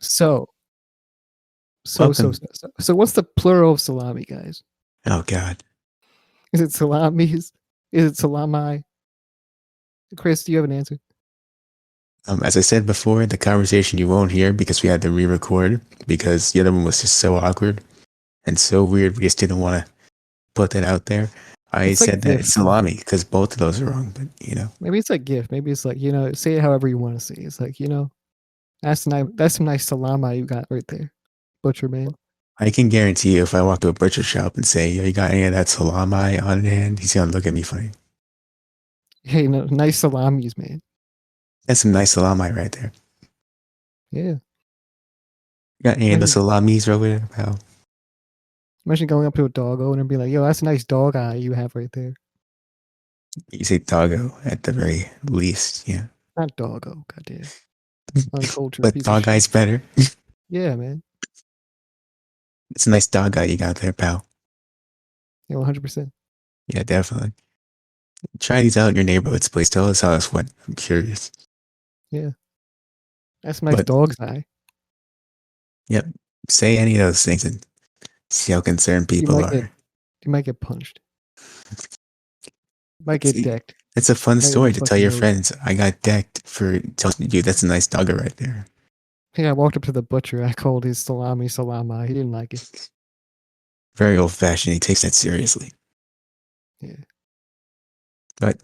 So, Welcome. what's the plural of salami, guys? Oh God. Is it salamis? Is it salami? Chris, do you have an answer? As I said before, the conversation you won't hear because we had to re-record because the other one was just so awkward and so weird. We just didn't want to put that out there. I It's like said that GIF. it's salami because both of those are wrong, but Maybe it's like GIF. Maybe it's like, say it however you want to say. It's like, that's some nice salami you got right there, butcher man. I can guarantee you if I walk to a butcher shop and say, "Yo, you got any of that salami on hand?" He's gonna look at me funny. Hey, no, nice salamis, man. That's some nice salami right there. Yeah. You got any of the salamis over there, pal? Imagine going up to a doggo and being like, yo, that's a nice dog eye you have right there. You say doggo at the very least, yeah. Not doggo, goddamn. Uncultured But piece dog of shit. eye's better. Yeah, man. It's a nice dog eye you got there, pal. Yeah, 100%. Yeah, definitely. Try these out in your neighborhoods, please. Tell us how this went. I'm curious. Yeah. That's a nice dog's eye. Yep. Say any of those things and see how concerned people are. You might get punched. You might get decked. It's a fun story to tell your friends. I got decked for telling you that's a nice doggo right there. Yeah, I walked up to the butcher. I called his salami. He didn't like it. Very old fashioned. He takes that seriously. Yeah. But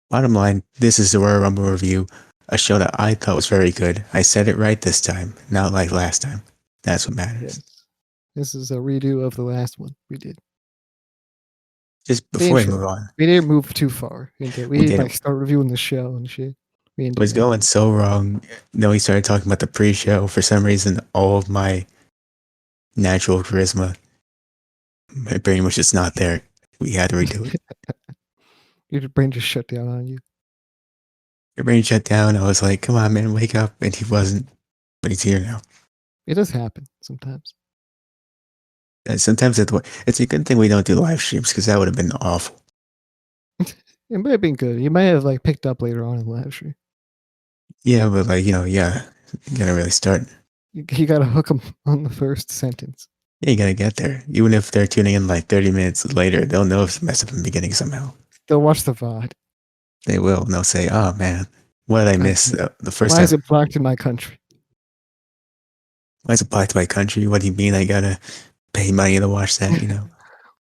bottom line, this is the Royal Rumble review, a show that I thought was very good. I said it right this time, not like last time. That's what matters. Yes. This is a redo of the last one we did. Just before we move on. We didn't move too far into it. We didn't like start reviewing the show and shit. It was going so wrong. Then we started talking about the pre-show. For some reason, all of my natural charisma, my brain was just not there. We had to redo it. Your brain just shut down on you. Your brain shut down. I was like, come on, man, wake up. And he wasn't. But he's here now. It does happen sometimes. Sometimes it's a good thing we don't do live streams because that would have been awful. It might have been good. You might have like picked up later on in the live stream. Yeah, but like, you gotta really start. You gotta hook them on the first sentence. Yeah, you gotta get there. Even if they're tuning in like 30 minutes later, they'll know if you messed up in the beginning somehow. They'll watch the VOD. They will. And they'll say, oh man, what did I miss the first time? Why is it blocked in my country? Why is it blocked in my country? What do you mean I gotta pay money to watch that,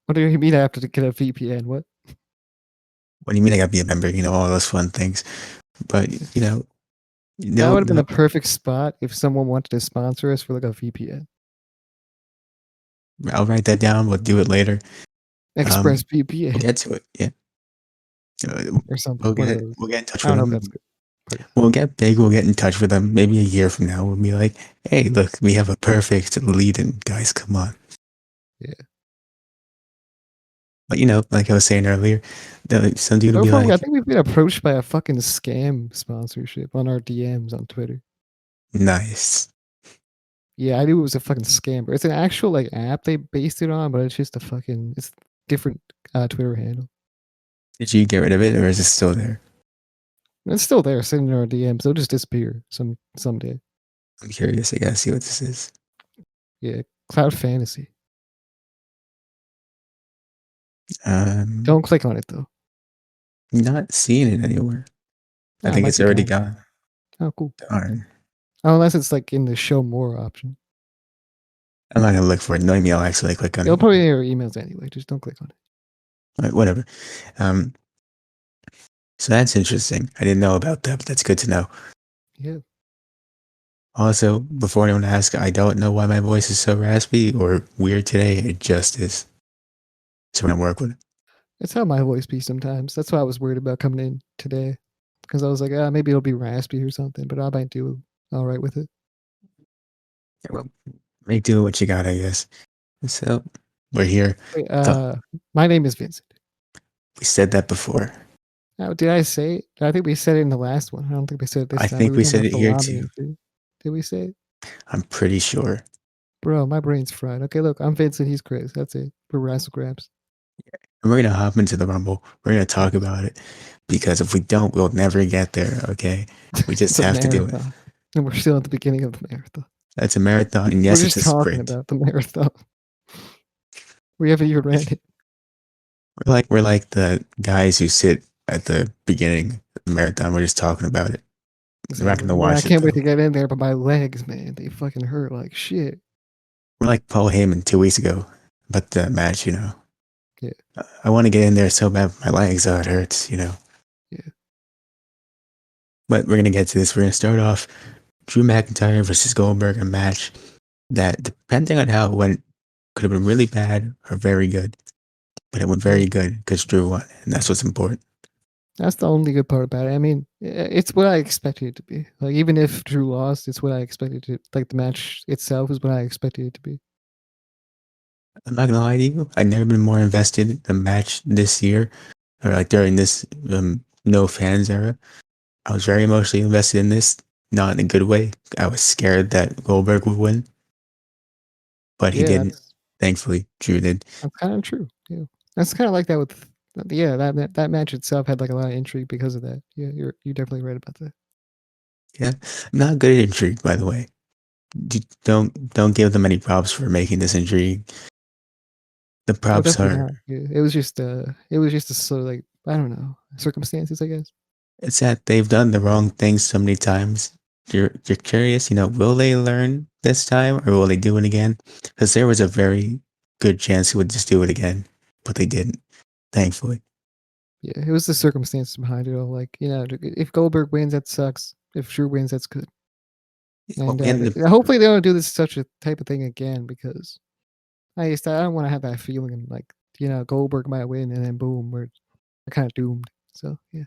What do you mean I have to get a VPN? What? What do you mean I gotta be a member? All those fun things. But, that would have been the perfect spot if someone wanted to sponsor us for like a VPN. I'll write that down. We'll do it later. ExpressVPN. We'll get to it, yeah. Or something. We'll get in touch with them. That's good. We'll get big. We'll get in touch with them. Maybe a year from now, we'll be like, hey, look, we have a perfect lead-in. Guys, come on. Yeah. But, like I was saying earlier, some dude will be like... I think we've been approached by a fucking scam sponsorship on our DMs on Twitter. Nice. Yeah, I knew it was a fucking scam. It's an actual like app they based it on, but it's just it's different Twitter handle. Did you get rid of it, or is it still there? It's still there, sitting in our DMs. It'll just disappear someday. I'm curious. I gotta see what this is. Yeah, Cloud Fantasy. Don't click on it though. Not seeing it anywhere. I think it's already gone. Oh, cool. Darn. Unless it's like in the show more option. I'm not gonna look for it. Knowing me, I'll actually click on it. It'll probably be in your emails anyway. Just don't click on it. All right, whatever. So that's interesting. I didn't know about that, but that's good to know. Yeah. Also, before anyone asks, I don't know why my voice is so raspy or weird today. It just is. So I'm gonna work with it. That's how my voice be sometimes. That's why I was worried about coming in today. Because I was like, maybe it'll be raspy or something, but I might do all right with it. Yeah, well, make do what you got, I guess. So, we're here. Wait, my name is Vincent. We said that before. Oh, did I say it? I think we said it in the last one. I don't think we said it this time. I think we said it here too. Did we say it? I'm pretty sure. Bro, my brain's fried. Okay, look, I'm Vincent. He's Chris. That's it. We're Wrassle Graps. And we're going to hop into the Rumble. We're going to talk about it. Because if we don't, we'll never get there, okay? We just have to do it. And we're still at the beginning of the marathon. That's a marathon, and We're yes, it's just a talking sprint. about the marathon. We haven't even ran it. We're like the guys who sit at the beginning of the marathon. We're just talking about it. We're not Exactly. gonna Yeah, I watch it can't wait though. to get in there, but my legs, man, they fucking hurt like shit. We're like Paul Heyman 2 weeks ago, about the match. Yeah, I want to get in there so bad, with my legs. Oh, it hurts. yeah, But we're gonna get to this. We're gonna start off Drew McIntyre versus Goldberg, a match that, depending on how it went, could have been really bad or very good. But it went yeah. very good because Drew won, and that's what's important. That's the only good part about it. I mean, it's what I expected it to be. Like, even if Drew lost, it's what I expected it. Like, the match itself is what I expected it to be. I'm not gonna lie to you. I've never been more invested in a match this year, or like during this no fans era. I was very emotionally invested in this, not in a good way. I was scared that Goldberg would win, but he Yeah, didn't. Thankfully, Drew did. that's kind of true. Yeah, that's kind of like that with. Yeah, that match itself had like a lot of intrigue because of that. Yeah, you're definitely right about that. Yeah, I'm not good at intrigue, by the way. Don't give them any props for making this intrigue. The Oh, props definitely are not. Yeah, it was just a sort of like I don't know circumstances, I guess. it's that they've done the wrong things so many times. You're curious, will they learn this time or will they do it again? Because there was a very good chance he would just do it again, but they didn't, thankfully. Yeah, it was the circumstances behind it all. Like, if Goldberg wins, that sucks. If Drew wins, that's good. Oh, And and hopefully they don't do this such a type of thing again because I don't want to have that feeling like Goldberg might win and then boom, we're kind of doomed. So yeah,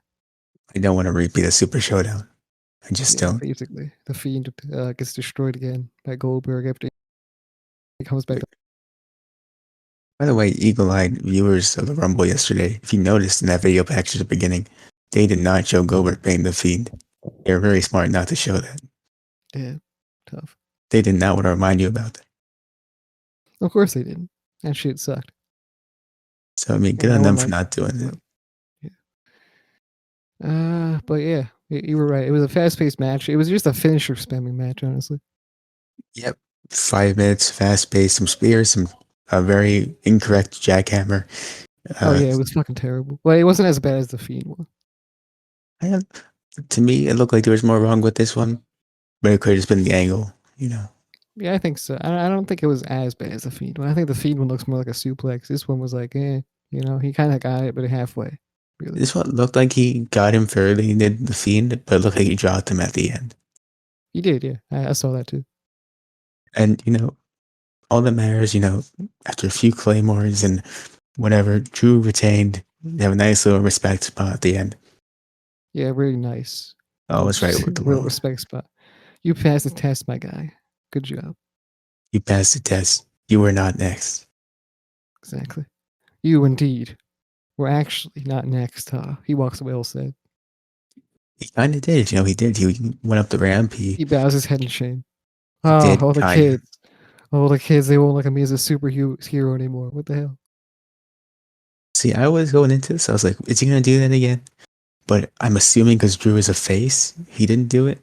I don't want to repeat a Super Showdown. I just yeah, don't. basically the Fiend gets destroyed again by Goldberg after he comes back. By the way, eagle-eyed viewers of the Rumble yesterday, if you noticed in that video package at the beginning, they did not show Goldberg being the Fiend. They were very smart not to show that. Yeah, tough. They did not want to remind you about that. Of course they didn't. That shit sucked, So, I mean, good and on no one them for liked not doing it. it. Yeah. But yeah, you were right. It was a fast-paced match. It was just a finisher spamming match, honestly. Yep. 5 minutes, fast paced, some spears, some a very incorrect jackhammer. Oh Uh, yeah, it was fucking terrible. Well, it wasn't as bad as the Fiend one. I have, to me, it looked like there was more wrong with this one, but it could have just been the angle. Yeah, I think so. I don't think it was as bad as the Fiend one. I think the Fiend one looks more like a suplex. This one was like, he kind of got it, but halfway, really. This one looked like he got him fairly, he did the Fiend, but it looked like he dropped him at the end. He did, yeah. I saw that too. And, all that matters, after a few claymores and whatever, Drew retained. They have a nice little respect spot at the end. Yeah, really nice. Oh, it's right with the Little world. respect spot. You passed the test, my guy. Good job. You passed the test. You were not next. Exactly. You indeed were actually not next, huh? He walks away all sad. He kind of did, he did. He went up the ramp. He, He bows his head in shame. he Oh, did all the kind of. kids. All the kids, they won't look at me as a superhero anymore. What the hell? See, I was going into this. I was like, is he going to do that again? But I'm assuming because Drew is a face, he didn't do it.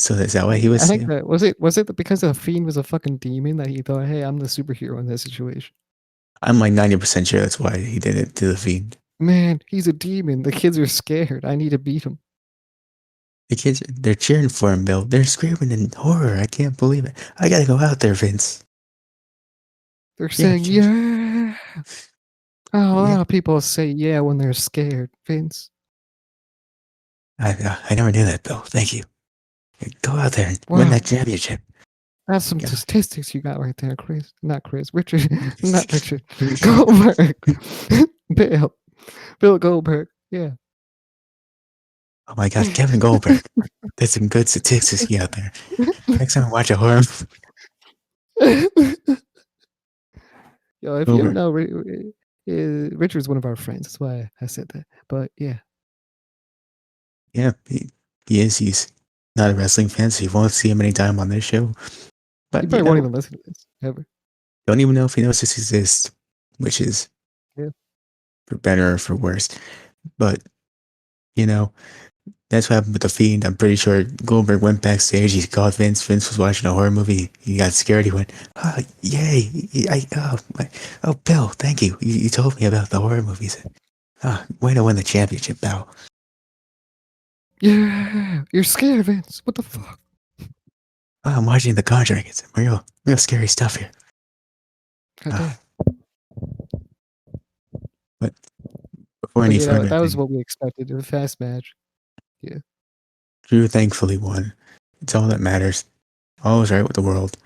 So is that why he I was? think that was it because the Fiend was a fucking demon that he thought, hey, I'm the superhero in this situation. I'm like 90% sure that's why he did it to the Fiend. Man, he's a demon. The kids are scared. I need to beat him. The kids, they're cheering for him, Bill. They're screaming in horror. I can't believe it. I gotta go out there, Vince. They're Yeah, saying, yeah. Oh, a yeah. lot of people say yeah when they're scared, Vince. I never knew that, Bill. Thank you. Go out there and win Wow. that championship. That's some Yeah. statistics you got right there, Chris. Not Chris. Richard. Not Richard. Goldberg. Bill. Bill Goldberg. Yeah. Oh my God, Kevin Goldberg. There's some good statistics out there. Next time I watch a horror Yo, if you don't Goldberg. know, Richard's one of our friends. That's why I said that. But yeah, Yeah, he is. He's not a wrestling fan, so you won't see him anytime on this show. he But probably won't even listen to this ever. don't even know if he knows this exists, which is Yeah. for better or for worse. But you know, That's what happened with the Fiend. I'm pretty sure Goldberg went backstage. He called Vince. Vince was watching a horror movie. He got scared. He went, "Oh, yay! Oh, Bill, thank you. You told me about the horror movies. Way to win the championship, Bill. Yeah, you're scared, Vince. What the fuck? I'm watching The Conjuring. It's real scary stuff here." God Uh, damn. but before But any you know, further that was thing, what we expected. A fast match. Yeah. Drew thankfully won. It's all that matters. All is right with the world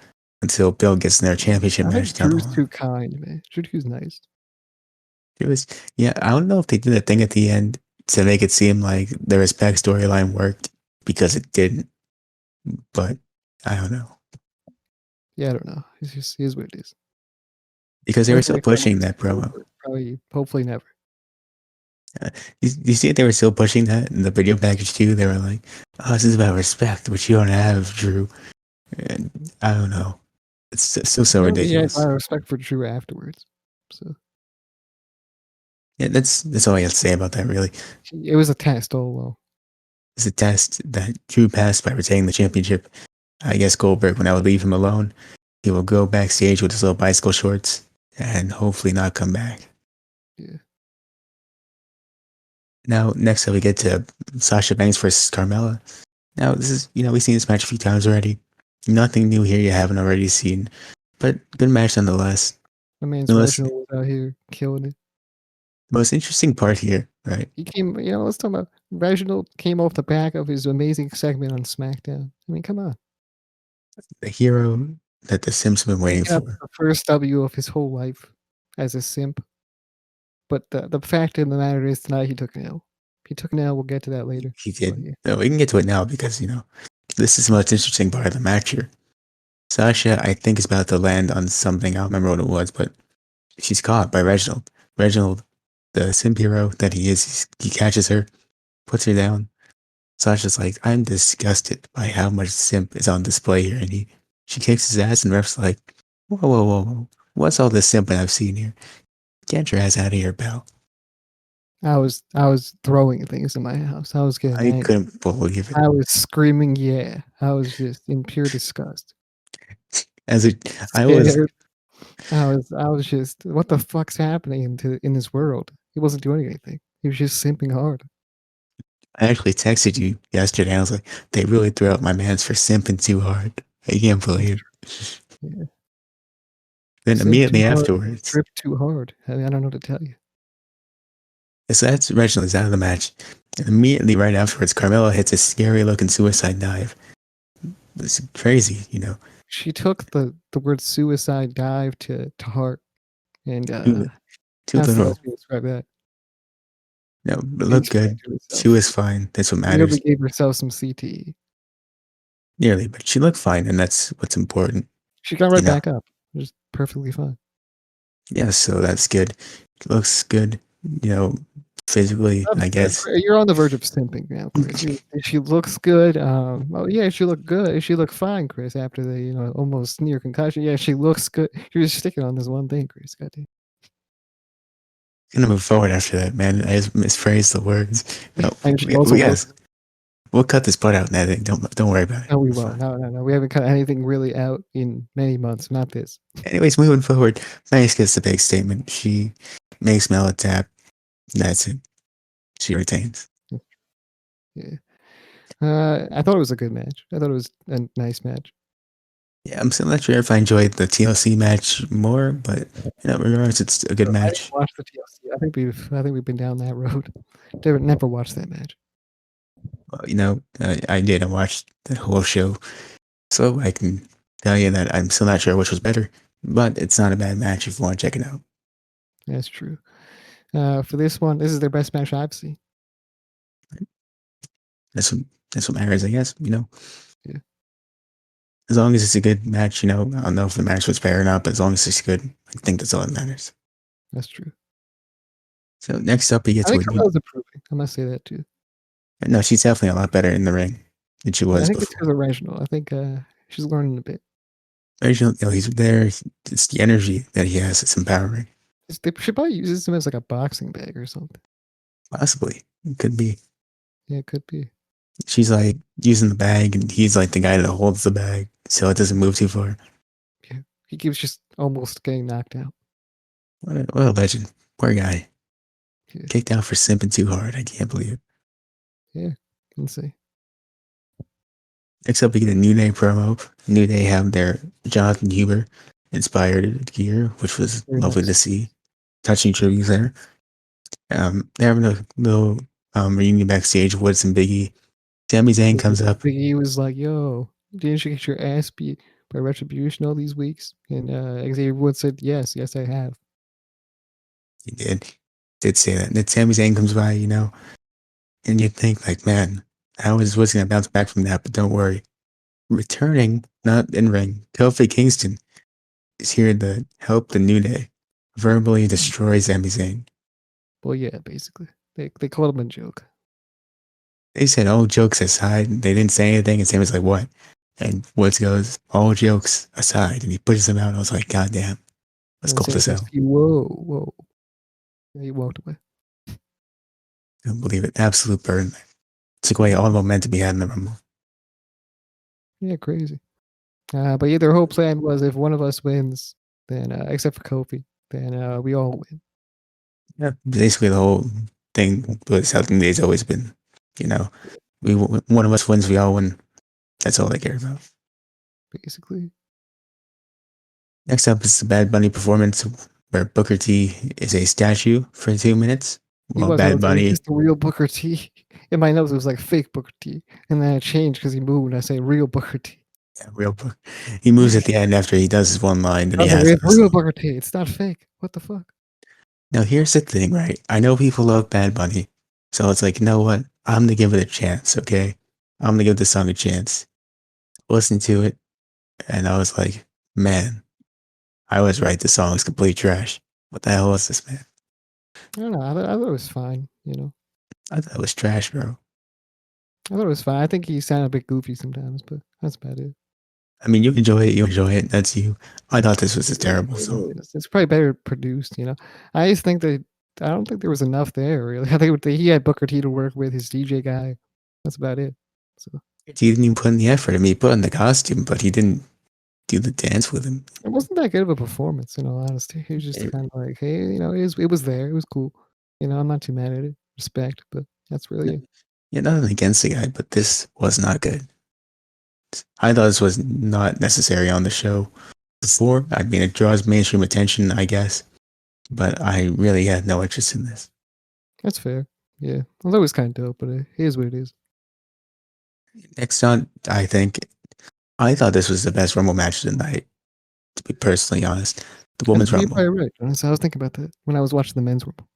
until Bill gets in their championship I match think down the Drew's line. too kind, man. Drew's nice. It was, yeah, I don't know if they did a thing at the end to make it seem like the respect storyline worked because it didn't, but I don't know. Yeah, I don't know. It's just is what it is. Because they were Where's the still next time we'll pushing see that promo. Goldberg? Probably, hopefully never. You see it? They were still pushing that in the video package too. They were like, "Oh, this is about respect, which you don't have, Drew." And I don't know. It's still so He had a ridiculous. lot of respect for Drew afterwards. So Yeah, that's all I have to say about that. Really, it was a test all along. it's a test that Drew passed by retaining the championship. I guess Goldberg, when I would leave him alone, he will go backstage with his little bicycle shorts and hopefully not come back. Yeah. Now, next up, we get to Sasha Banks versus Carmella. Now, this is, we've seen this match a few times already. Nothing new here you haven't already seen, but good match nonetheless. My man's The Reginald was out here killing it. most interesting part here, right? He came, let's talk about Reginald came off the back of his amazing segment on SmackDown. I mean, come on. The hero that the Sims have been waiting Picking up for. the first W of his whole life as a simp. But the fact of the matter is tonight he took an L. He took an L. We'll get to that later. He But did. yeah. No, we can get to it now because, this is the most interesting part of the match here. Sasha, I think, is about to land on something. I don't remember what it was, but she's caught by Reginald. Reginald, the simp hero that he is, he catches her, puts her down. Sasha's like, "I'm disgusted by how much simp is on display here." And she kicks his ass, and ref's like, "Whoa, whoa, whoa, whoa. What's all this simping I've seen here? Get your ass out of here, pal." I was throwing things in my house. I was getting I angry. couldn't believe it. I was screaming, yeah. I was just in pure disgust. As it, I was Scared. I was just what the fuck's happening in this world? He wasn't doing anything. He was just simping hard. I actually texted you yesterday. I was like, "They really threw out my mans for simping too hard. I can't believe it." Yeah. Then Simp too immediately hard, afterwards, trip too hard. I mean, I don't know what to tell you. so that's Reginald's out of the match. And immediately right afterwards, Carmella hits a scary looking suicide dive. It's crazy. She took the word suicide dive to heart, and Too, too that's the literal. best way to describe that. No, but Didn't look she good. do She herself? was fine. That's what Nearly matters. gave herself some CTE. Nearly, but she looked fine, and that's what's important. She got You right know. back up. Just perfectly fine. Yeah, so that's good. Looks good. Physically, I guess. You're on the verge of simping now, Chris. She looks good. Oh yeah, she looked good. She looked fine, Chris. After the almost near concussion, yeah, she looks good. You're just sticking on this one thing, Chris. Goddamn. Gonna move forward after that, man. I just misphrased the words. No, And she also we looks. guys, we'll cut this part out in editing. Don't worry about it. No, we It's won't. fine. No. We haven't cut anything really out in many months. Not this. Anyways, moving forward, Nice gets the big statement. She makes Mel tap. That's it. She retains. Yeah. I thought it was a good match. I thought it was a nice match. Yeah, I'm still not sure if I enjoyed the TLC match more, but regardless, it's a good I didn't match. watch the TLC. I think we've been down that road. Never watched that match. Well, I did. I watched the whole show, so I can tell you that I'm still not sure which was better, but it's not a bad match if you want to check it out. That's true. For this one, this is their best match I've seen. That's what matters, I guess. Yeah, As long as it's a good match, I don't know if the match was fair or not, but as long as it's good, I think that's all that matters. that's true. So next up, we get I to think Carmella's improving. I must say that too. no, she's definitely a lot better in the ring than she Yeah, I was think it's before. because of Reginald. I think she's learning a bit. Originally, he's there. It's the energy that he has. It's empowering. They should probably use him as like a boxing bag or something. Possibly, it could be. Yeah, it could be. She's like using the bag, and he's like the guy that holds the bag so it doesn't move too far. Yeah. He keeps just almost getting knocked out. What a legend. Poor guy. Yeah. Kicked out for simping too hard. I can't believe it. Yeah. Can see. Next up, we get a New Day promo. New Day have their Jonathan Huber inspired gear, which was Very lovely to nice. see. Touching tributes there. They're having a little reunion backstage. Woods and Biggie. Sami Zayn comes up. Big E was like, yo, didn't you get your ass beat by Retribution all these weeks? And Xavier Woods said, yes, I have. He did say that. And then Sami Zayn comes by, and you think like, man, how is Woods gonna bounce back from that? But don't worry. Returning, not in ring, Kofi Kingston is here to help the New Day verbally destroy Sami Zayn. Well, yeah, basically. They called him a joke. They said all jokes aside, they didn't say anything, and Sami's like, what? And Woods goes, all jokes aside, and he pushes him out. I was like, God damn, let's And go to Sammy says, hell. whoa. And he walked away. Couldn't believe it. Absolute burn. Took away all the momentum he had in the Rumble. Yeah, crazy. But yeah, their whole plan was if one of us wins, then except for Kofi, then we all win. Yeah, basically the whole thing was how the day's always been. You know, one of us wins, we all win. That's all they care about. Basically. Next up is the Bad Bunny performance where Booker T is a statue for 2 minutes. He While was. I Bad was like, is Bunny, this the real Booker T? In my notes, it was like fake Booker T. And then it changed because he moved. And I say real Booker T. yeah, real Book, he moves at the end after he does his one line, and I he was like, has it's this. real Booker T. It's not fake. What the fuck? Now here's the thing, right? I know people love Bad Bunny, so it's like, you know what? I'm gonna give it a chance, okay? I'm gonna give this song a chance. Listen to it, and I was like, man, I was right. The song is complete trash. What the hell was this, man? I don't know. I thought it was fine. I thought it was trash, bro. I thought it was fine. I think he sounded a bit goofy sometimes, but that's about it. I mean, you enjoy it, you enjoy it. That's you. I thought this was a terrible song. It's probably better produced. I just think that I don't think there was enough there, really. I think he had Booker T to work with, his DJ guy. That's about it. So He didn't even put in the effort. I mean, he put in the costume, but he didn't do the dance with him. it wasn't that good of a performance, in all honesty. He was just It- kind of like, hey, it was there. It was cool. I'm not too mad at it. Respect, but that's really it. yeah, nothing against the guy, but this was not good. I thought this was not necessary on the show before. I mean, it draws mainstream attention, I guess, but I really had no interest in this. That's fair. Yeah. Although it was kind of dope, but it is what it is. Next on, I thought this was the best Rumble match of the night, to be personally honest. The And Women's you're Rumble. probably right, Jonas. I was thinking about that when I was watching the men's rumble.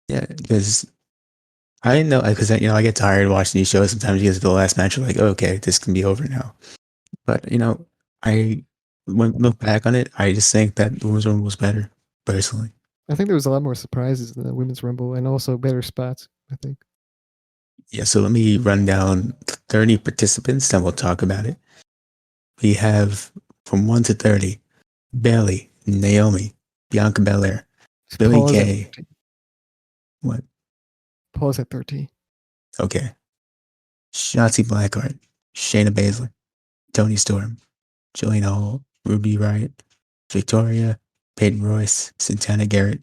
Yeah, because I didn't know, because I get tired watching these shows. Sometimes you get to the last match, you're like, oh, okay, this can be over now. But, I when look back on it, I just think that the Women's Rumble was better, personally. I think there was a lot more surprises in the women's rumble and also better spots, I think. Yeah, so let me run down 30 participants, then we'll talk about it. We have from 1 to 30, Bailey, Naomi, Bianca Belair, Billy Pause at Kay. 13. What? Pause at 13. Okay. Shotzi Blackheart, Shayna Baszler, Tony Storm, Jillian Hall, Ruby Riott, Victoria, Peyton Royce, Santana Garrett.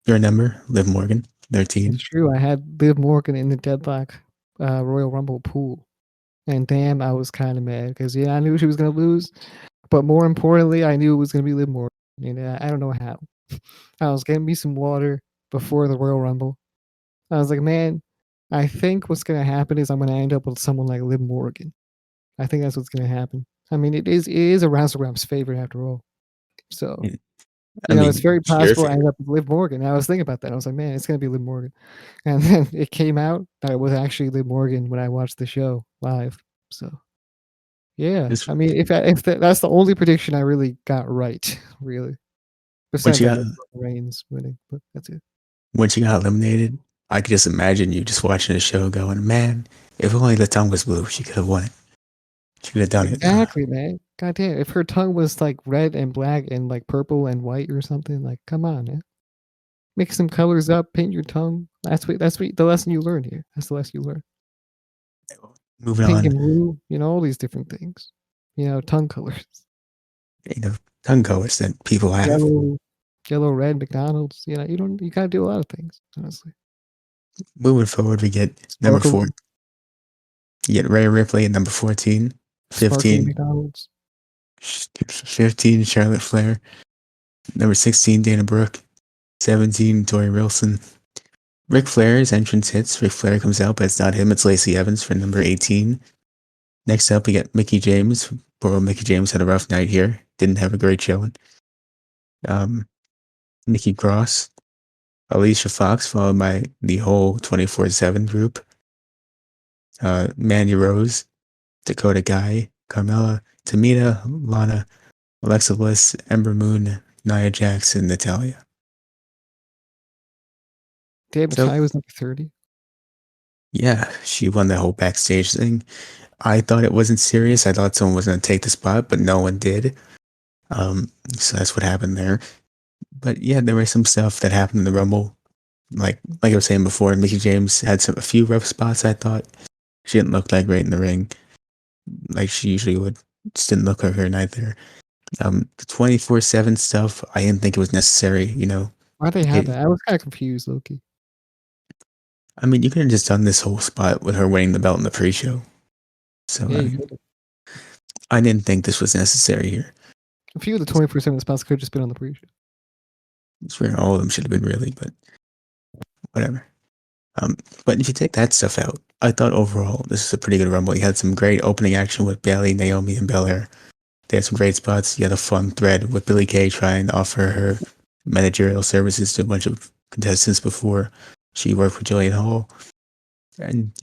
Your number, Liv Morgan, 13. It's true. I had Liv Morgan in the deadlock Royal Rumble pool. And damn, I was kind of mad because, yeah, I knew she was going to lose. But more importantly, I knew it was going to be Liv Morgan. And I don't know how. I was getting me some water before the Royal Rumble. I was like, man, I think what's going to happen is I'm going to end up with someone like Liv Morgan. I think that's what's going to happen. I mean, it is a Wrassle Graps favorite after all. So, I it's mean, very it's your possible I end favorite. up with Liv Morgan. And I was thinking about that. I was like, man, it's going to be Liv Morgan. And then it came out that it was actually Liv Morgan when I watched the show live. So, yeah. Just I mean, if that's the only prediction I really got right, really. when Besides, she I got guess Reigns winning, but that's it. when she got eliminated, I could just imagine you just watching the show going, man, if only the tongue was blue, she could have won it. She could have done it. Exactly, man. God damn, if her tongue was like red and black and like purple and white or something, like come on, man. Mix some colors up, paint your tongue. That's what the lesson you learned here. That's the lesson you learned. Moving Pink on, and blue, all these different things. Tongue colors. you know, tongue colors that people have. Yellow, yellow, red, McDonald's. You gotta do a lot of things, honestly. Moving forward, we get number 4. Sparkling, You get Rhea Ripley at number 14. sparkling 15, McDonald's. 15 Charlotte Flair. Number 16, Dana Brooke. 17, Tori Wilson. Ric Flair's entrance hits. Ric Flair comes out, but it's not him. It's Lacey Evans for number 18. Next up, we get Mickey James. Poor Mickey James had a rough night here. Didn't have a great showing. Nikki Cross. Alicia Fox, followed by the whole 24/7 group. Mandy Rose. Dakota Guy. Carmella. Tamina. Lana. Alexa Bliss. Ember Moon. Nia Jax, and Natalia. Damn, So, Ty was number 30. yeah, she won the whole backstage thing. I thought it wasn't serious. I thought someone was going to take the spot, but no one did. So that's what happened there. But yeah, there was some stuff that happened in the Rumble. Like I was saying before, Mickey James had a few rough spots, I thought. She didn't look that great in the ring, like she usually would. Just didn't look like her night there. The 24/7 stuff, I didn't think it was necessary, Why'd they have It, that? I was kind of confused, Loki. I mean, you could have just done this whole spot with her winning the belt in the pre-show. So Yeah, you could. I didn't think this was necessary here. A few of the 24/7 spots could have just been on the pre-show. I swear all of them should have been really, but whatever. But if you take that stuff out, I thought overall this is a pretty good Rumble. You had some great opening action with Bayley, Naomi, and Belair. They had some great spots. You had a fun thread with Billie Kay trying to offer her managerial services to a bunch of contestants before she worked with Jillian Hall. And,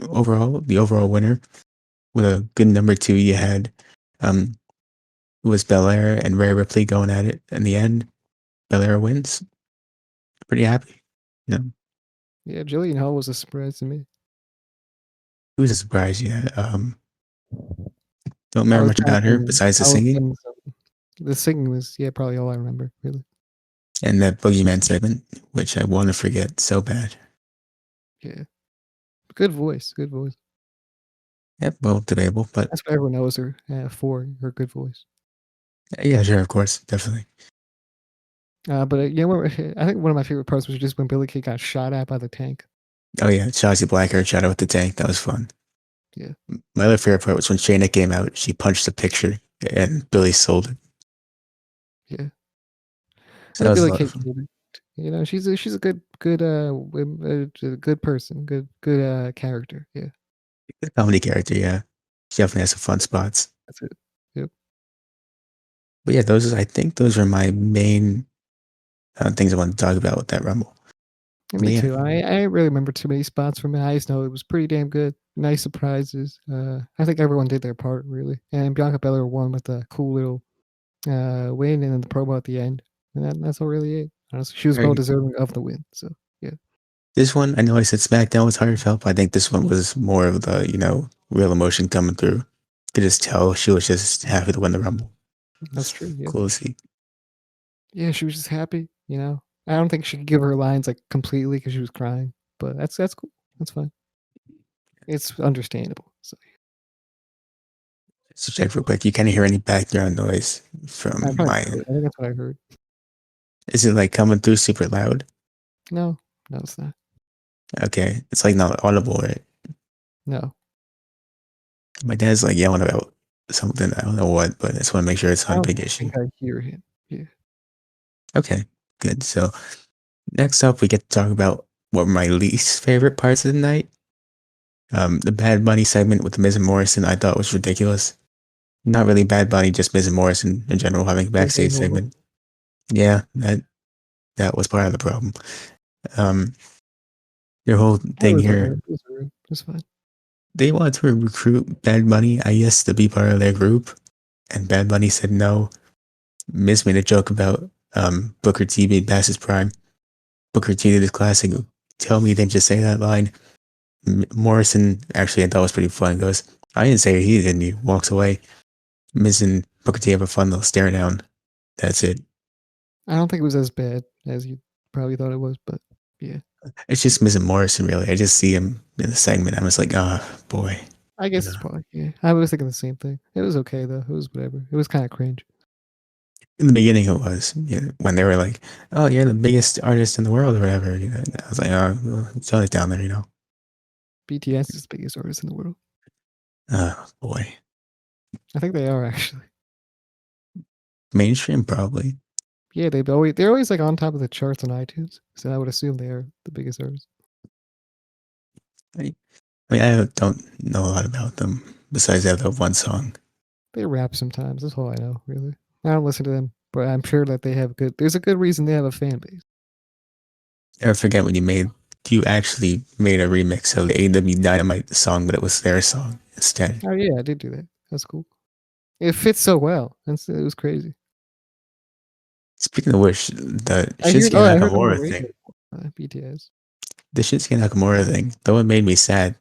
overall, the overall winner with a good number 2, you had was Belair and Rhea Ripley going at it. In the end, Belair wins. Pretty happy. Yeah, Jillian Hall was a surprise to me. It was a surprise, yeah. Don't I remember was much kind about her of besides the I was singing getting the singing was probably all I remember, really. and that Boogeyman segment, which I want to forget so bad. Yeah. Good voice, good voice. Yep, well, debatable, but That's what everyone knows her for, her good voice. yeah, sure, of course, definitely. But I think one of my favorite parts was just when Billie Kay got shot at by the tank. Oh yeah, Shotzi Blackheart shot out with the tank. That was fun. Yeah. My other favorite part was when Shayna came out. She punched the picture, and Billy sold it. Yeah. So I that think was a Billie lot Kay of fun. she's a good good person, good character. Yeah. Good comedy character, yeah. She definitely has some fun spots. That's it. Yep. But yeah, I think those are my main things I wanted to talk about with that Rumble. And But me yeah, too. I didn't really remember too many spots from it. I just know it was pretty damn good. Nice surprises. I think everyone did their part really. And Bianca Belair won with a cool little win and then the promo at the end. And that's all really it. Honestly, she was well right. deserving of the win. So yeah. This one, I know I said SmackDown was heartfelt, but I think this one was more of the, real emotion coming through. Could just tell she was just happy to win the Rumble. That's It's true. Yeah. cool to see. Yeah, she was just happy, I don't think she could give her lines like completely because she was crying. But that's cool. That's fine. It's understandable. So So check real quick. You can't hear any background noise I from probably my could. end. I think that's what I heard. Is it like coming through super loud? No, no, it's not. Okay. It's like not audible, right? No. My dad's like yelling about something. I don't know what, but I just want to make sure it's I not a don't big issue. think I hear him. Yeah. Okay. Good. So next up, we get to talk about what were my least favorite parts of the night. The Bad Bunny segment with the Miz and Morrison I thought was ridiculous. Not really Bad Bunny, just Miz and Morrison in general having a backstage segment. Yeah, that was part of the problem. Their whole It thing was here, alright. It was alright. It was fine. they wanted to recruit Bad Bunny, I guess, to be part of their group, and Bad Bunny said no. Miz made a joke about Booker T being past his prime. Booker T did his classic. Tell me, then just say that line. Morrison actually I thought was pretty fun. Goes, I didn't say it, he didn't. He walks away. Miz and Booker T have a fun little stare down. That's it. I don't think it was as bad as you probably thought it was, but yeah. It's just Miz and Morrison, really. I just see him in the segment. I'm just like, oh, boy. I You guess know, it's probably yeah. I was thinking the same thing. It was okay though. It was whatever. It was kind of cringe. in the beginning, it was when they were like, "Oh, you're the biggest artist in the world," or whatever. I was like, "Oh, well, tone it down there," you know. BTS is the biggest artist in the world. Oh boy, I think they are actually. mainstream probably. Yeah, they're always like on top of the charts on iTunes. So I would assume they are the biggest artist. I, I mean, I don't know a lot about them besides they have that one song. They rap sometimes. That's all I know, really. I don't listen to them, but I'm sure that they have good. There's a good reason they have a fan base. I forget when you actually made a remix of the AW Dynamite song, but it was their song instead. Oh yeah, I did do that. That's cool. It fits so well. It was crazy. Speaking of which, the Shinsuke I heard them on the Nakamura radio. thing, BTS. the Shinsuke Nakamura thing, though it made me sad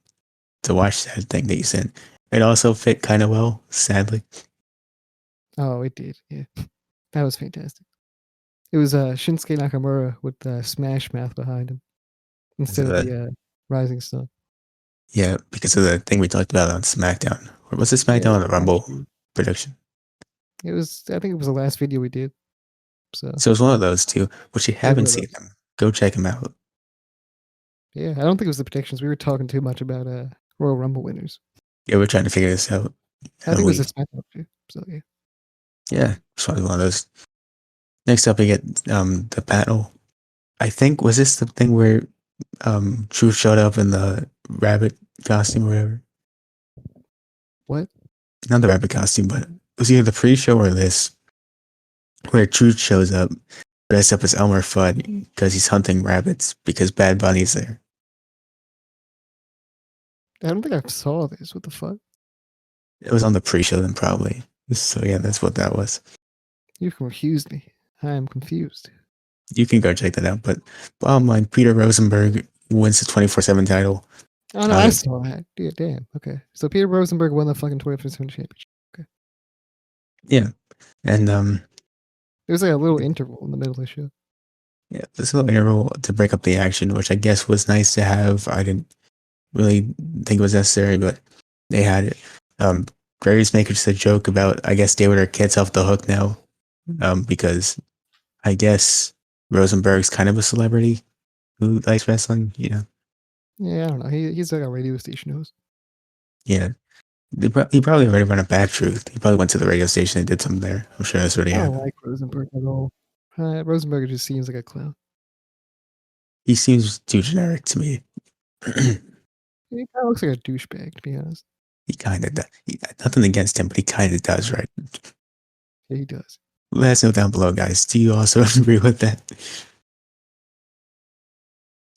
to watch that thing that you sent. It also fit kind of well, sadly. Oh, it did. Yeah, that was fantastic. It was Shinsuke Nakamura with Smash Mouth behind him instead of So, the Rising Sun. yeah, because of the thing we talked about on SmackDown. Or was it Yeah, SmackDown or the Rumble production? it was. I think it was the last video we did. So So it was one of those two. Which you it was one haven't of seen those. them, go check them out. Yeah, I don't think it was the predictions. We were talking too much about Royal Rumble winners. Yeah, we're trying to figure this out. I think And it was a we, SmackDown too. So yeah. yeah, it's probably one of those. Next up, we get the panel. I think, was this the thing where Truth showed up in the rabbit costume or whatever? What? Not the rabbit costume, but it was either the pre-show or this, where Truth shows up dressed up as Elmer Fudd because he's hunting rabbits because Bad Bunny's there. I don't think I saw this. What the fuck? It was on the pre-show then probably. So yeah, that's what that was. You confused me. I am confused. You can go check that out. But bottom line, Peter Rosenberg wins the 24/7 title. Oh no, I saw that. Yeah, damn. Okay, so Peter Rosenberg won the fucking 24/7 championship. Okay, Yeah, and it was like a little interval in the middle of the show. yeah, this little interval to break up the action, which I guess was nice to have. I didn't really think it was necessary, but they had it. Graves makes a joke about, I guess, David Arquette's off the hook now, because I guess Rosenberg's kind of a celebrity who likes wrestling. Yeah, I don't know. He's like a radio station host. Yeah. He probably already run a Bad Truth. He probably went to the radio station and did something there. I'm sure that's what he I had. don't like Rosenberg at all. Rosenberg just seems like a clown. He seems too generic to me. He kind of looks like a douchebag, to be honest. He kind of does. Nothing against him, but he kind of does, right? Yeah, he does. Let us know down below, guys. Do you also agree with that?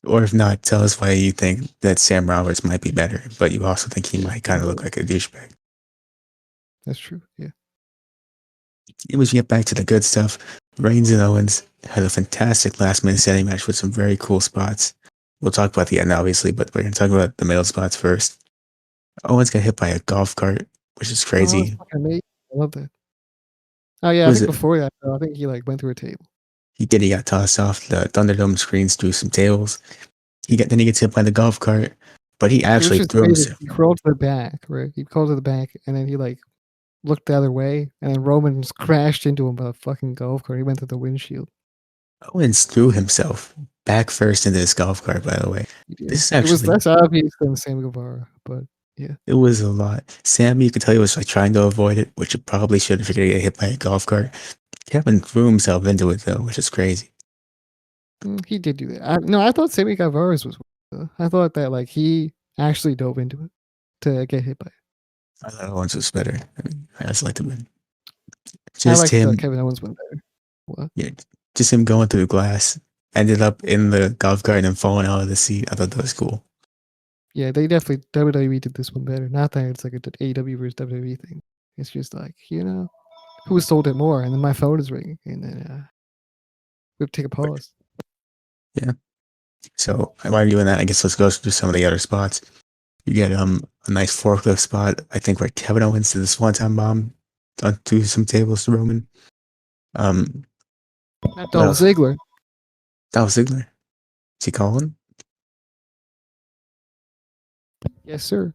Or if not, tell us why you think that Sam Roberts might be better, but you also think he might kind of look like a douchebag. That's true. Yeah. It was get back to the good stuff. Reigns and Owens had a fantastic last minute setting match with some very cool spots. We'll talk about the end, obviously, but we're going to talk about the middle spots first. Owens got hit by a golf cart, which is Oh, that's crazy. fucking amazing. I love that. Oh yeah, I Was think it? before that, I think he like went through a table. He did. He got tossed off the Thunderdome screens through some tables. Then he gets hit by the golf cart, but he It was actually just threw amazing. himself. He crawled to the back, right? He crawled to the back, and then he like looked the other way, and then Roman just crashed into him by a fucking golf cart. He went through the windshield. Owens threw himself back first into this golf cart. By the way, He this did. is It was actually less obvious than Sam Guevara, but yeah. it was a lot. Sam, you could tell he was like trying to avoid it, which it probably should if you're gonna get hit by a golf cart. Kevin threw himself into it though, which is crazy. He did do that. I thought Sammy Guevara's was. I thought that like he actually dove into it to get hit by it. I thought Owens was better. I just like to win. I Just liked him, Kevin Owens one better. What? yeah, just him going through the glass, ended up in the golf cart and then falling out of the seat. I thought that was cool. Yeah, they definitely WWE did this one better. Not that it's like a AEW versus WWE thing. It's just like who sold it more, and then my phone is ringing, and then we have to take a pause. Yeah. So while you're doing that, I guess let's go through some of the other spots. You get a nice forklift spot, I think, where Kevin Owens did this one-time bomb onto some tables to Roman. Not What Dolph else? Ziggler. Dolph Ziggler. Is he calling? Yes, sir.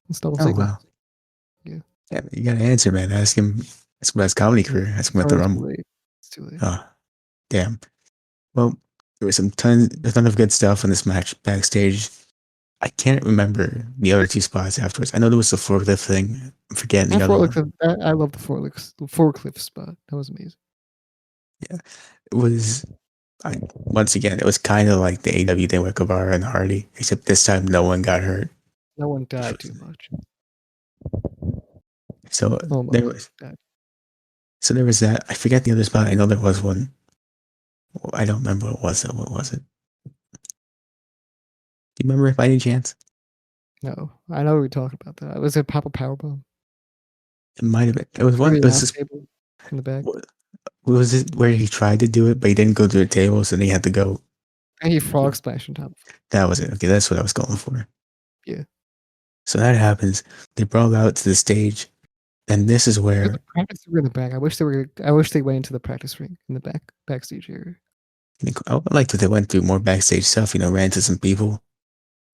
It's Dolph Oh Ziggler. wow. Yeah. Yeah, you gotta answer, man. Ask him. Ask him about his comedy career. Ask him about the Sorry, too Rumble. late. It's too late. Oh, damn. Well, there was a ton of good stuff in this match backstage. I can't remember the other two spots afterwards. I know there was the forklift thing. I'm forgetting the That other one. I love the forklift spot. That was amazing. Yeah, it was. Once again, it was kind of like the AW thing with Guevara and Hardy, except this time no one got hurt. No one died too much. So Almost there was. died. So there was that. I forget the other spot. I know there was one. I don't remember what it was. Though. What was it? Do you remember it by any chance? No, I know we talked about that. Was it Papa Powerbomb? It might have been. It was one. Through It the was announce this. table in the back, What was it where he tried to do it, but he didn't go to the table, so then he had to go. and he frog splashed on top. That was it. Okay, that's what I was going for. Yeah, So that happens. They brawl out to the stage, and this is there's where a practice ring in the back. I wish they were. I wish they went into the practice ring in the backstage area. I liked that they went through more backstage stuff. Ran to some people,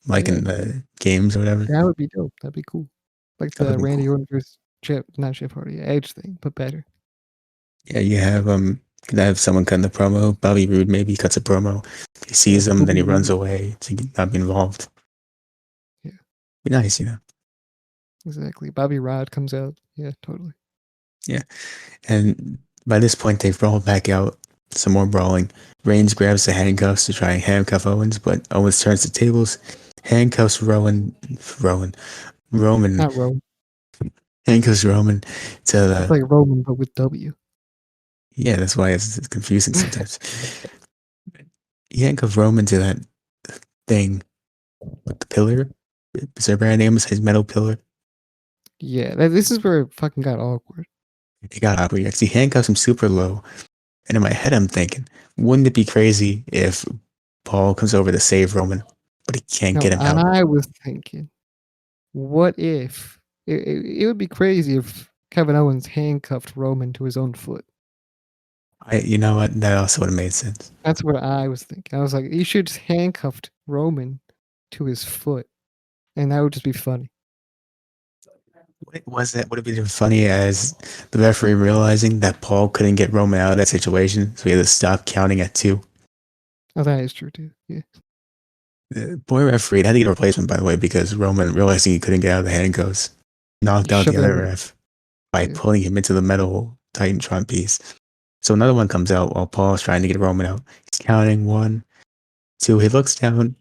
like Yeah, in the games or whatever. that would be dope. That'd be cool. Like That would the be Randy cool. Orton versus not Jeff Hardy, Edge thing, but better. Yeah, you have could have someone cutting the promo. Bobby Roode maybe cuts a promo. He Yeah, sees them, then Booby he runs Woods. away to not be involved. Yeah, Be nice. exactly. Bobby Roode comes out. Yeah, totally. Yeah. And by this point, they've brawled back out. Some more brawling. Reigns grabs the handcuffs to try and handcuff Owens, but Owens turns the tables, handcuffs Roman, Not Roman. handcuffs Roman to It's the. like Roman, but with W. Yeah, that's why it's confusing sometimes. He handcuffs Roman to that thing with the pillar. Is there a brand name? His metal pillar. Yeah, this is where it fucking got awkward. It got awkward. Actually, he handcuffs him super low. And in my head, I'm thinking, wouldn't it be crazy if Paul comes over to save Roman, but he can't No, get him out? I was thinking, what if it would be crazy if Kevin Owens handcuffed Roman to his own foot? You know what? That also would have made sense. That's what I was thinking. I was like, you should just handcuffed Roman to his foot, and that would just be funny. Was that would have been funny as the referee realizing that Paul couldn't get Roman out of that situation, so he had to stop counting at two. Oh, that is true too. Yeah, The boy referee had to get a replacement, by the way, because Roman, realizing he couldn't get out of the handcuffs, knocked out the shove it other in. ref by Yeah. pulling him into the metal Titantron piece. So another one comes out while Paul's trying to get Roman out. He's counting 1, 2. He looks down,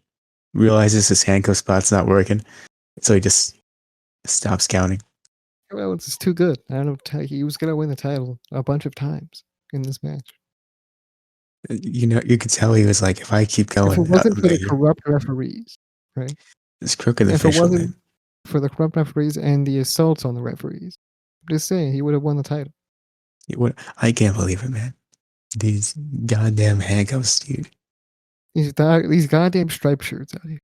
realizes his handcuff spot's not working, so he just stops counting. Kevin Owens is too good. I don't know. He was gonna win the title a bunch of times in this match. You could tell he was like, if I keep If it going, wasn't I'm for gonna the get corrupt referees, right? this crooked If it official, wasn't man. for the corrupt referees and the assaults on the referees, I'm just saying he would have won the title. I can't believe it, man. These goddamn handcuffs, dude. These goddamn striped shirts out here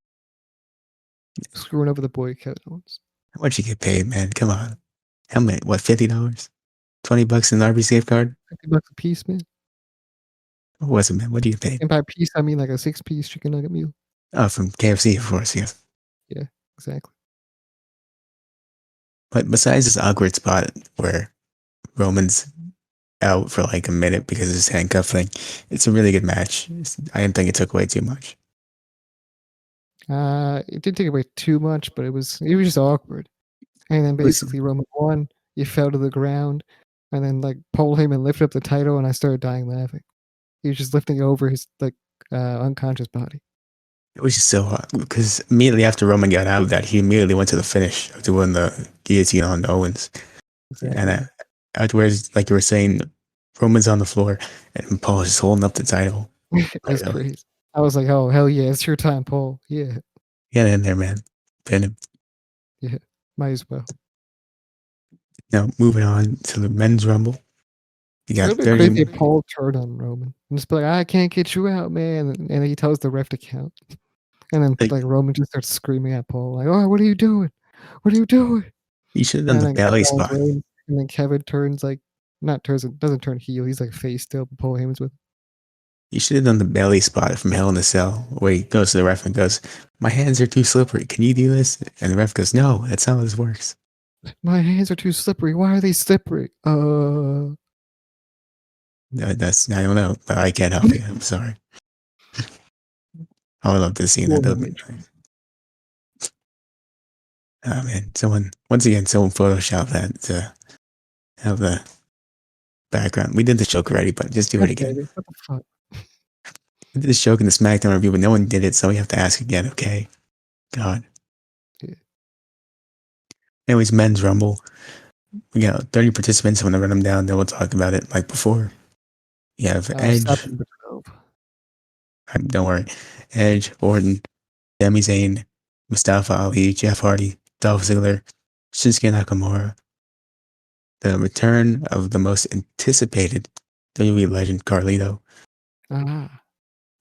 screwing over the boy Kevin Owens. How much you get paid, man? Come on. How many? What, $50? $20 in an RB safeguard? $50 a piece, man. What was it, man? What do you get paid? And by piece, I mean like a 6-piece chicken nugget meal. Oh, from KFC, of course, yes. Yeah, exactly. But besides this awkward spot where Roman's out for like a minute because of his handcuff thing, it's a really good match. I didn't think it took away too much. It didn't take away too much, but it was just awkward. And then It was, basically Roman won. He fell to the ground, and then like Paul Heyman lifted up the title, and I started dying laughing. He was just lifting it over his unconscious body. it was just so hot because immediately after Roman got out of that, he immediately went to the finish of doing the guillotine on Owens. And Exactly. afterwards, like you were saying, Roman's on the floor and Paul is just holding up the title. It Like, was crazy. I was like, oh hell yeah, it's your time, Paul. Yeah, get in there, man. Pin him. yeah, might as well. Now, moving on to the men's rumble. You It got would be crazy 30. if Paul turned on Roman and just be like, I can't get you out, man. And he tells the ref to count. And then Like, like Roman just starts screaming at Paul, like, oh, what are you doing? What are you doing? you should have done And the then belly Paul spot. wins. And then Kevin turns like not turns doesn't turn heel, he's like face still, but Paul Heyman's with him. You should have done the belly spot from Hell in a Cell, where he goes to the ref and goes, "My hands are too slippery. Can you do this?" And the ref goes, "No, that's how this works." My hands are too slippery. Why are they slippery? That's I don't know, but I can't help you. I'm sorry. I would love to see that. Poor That would be image. nice. Oh man, someone photoshopped that to have the background. We did the joke already, but just do it Okay, again. what the fuck? We did this joke in the SmackDown review, but no one did it, so we have to ask again. Okay, God. Yeah. Anyways, men's rumble. We got 30 participants. I'm gonna run them down. Then we'll talk about it like before. You have Stop Edge. number 12. Don't worry. Edge, Orton, Sami Zayn, Mustafa Ali, Jeff Hardy, Dolph Ziggler, Shinsuke Nakamura. The return of the most anticipated WWE legend, Carlito. Ah.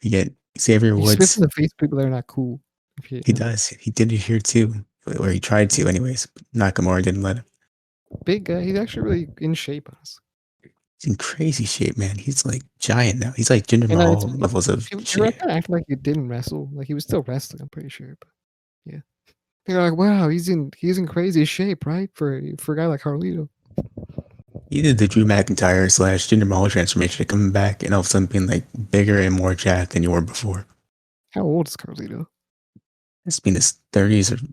You get Xavier He spits in Woods. the face of people that are not cool. If you He know. does. He did it here too, or he tried to, anyways. Nakamura didn't let him. Big guy. He's actually really in shape, honestly. He's in crazy shape, man. He's like giant now. He's like Jinder And Mahal levels of people are shape. kind of acting like he didn't wrestle. Like he was still wrestling, I'm pretty sure. But yeah. They're like, wow, he's in crazy shape, right? For a guy like Carlito. He did the Drew McIntyre slash Jinder Mahal transformation of coming back and all of a sudden being like bigger and more jacked than you were before. How old is Carlito? It's been his 30s or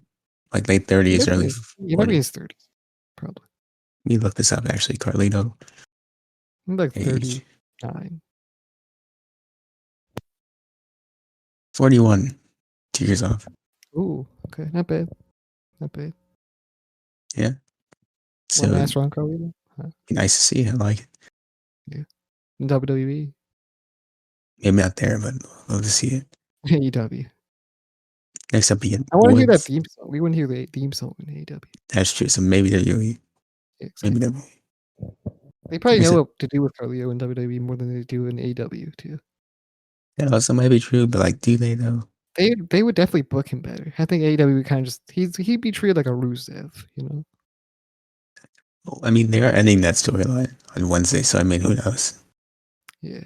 like late 30s, early He might be in 40s. his 30s, probably. Let me look this up actually. Carlito I'm like age 39. 41. 2 years off. Ooh, okay, not bad, not bad. Yeah. One So last round, Carlito. Huh? nice to see. I like it. Yeah, in WWE, Maybe not there, but love to see it. AEW. Next up, we get I want to hear that Woods. theme song. We want to hear the theme song in AEW. That's true. So maybe WWE. Yeah, Maybe exactly. WWE. They probably Is know it? what to do with Carlito in WWE more than they do in AEW too. That also might be true, but like, do they though? They would definitely book him better. I think AEW would kind of just he'd be treated like a Rusev, you know. Well, I mean, they are ending that storyline on Wednesday, so I mean, who knows? Yeah.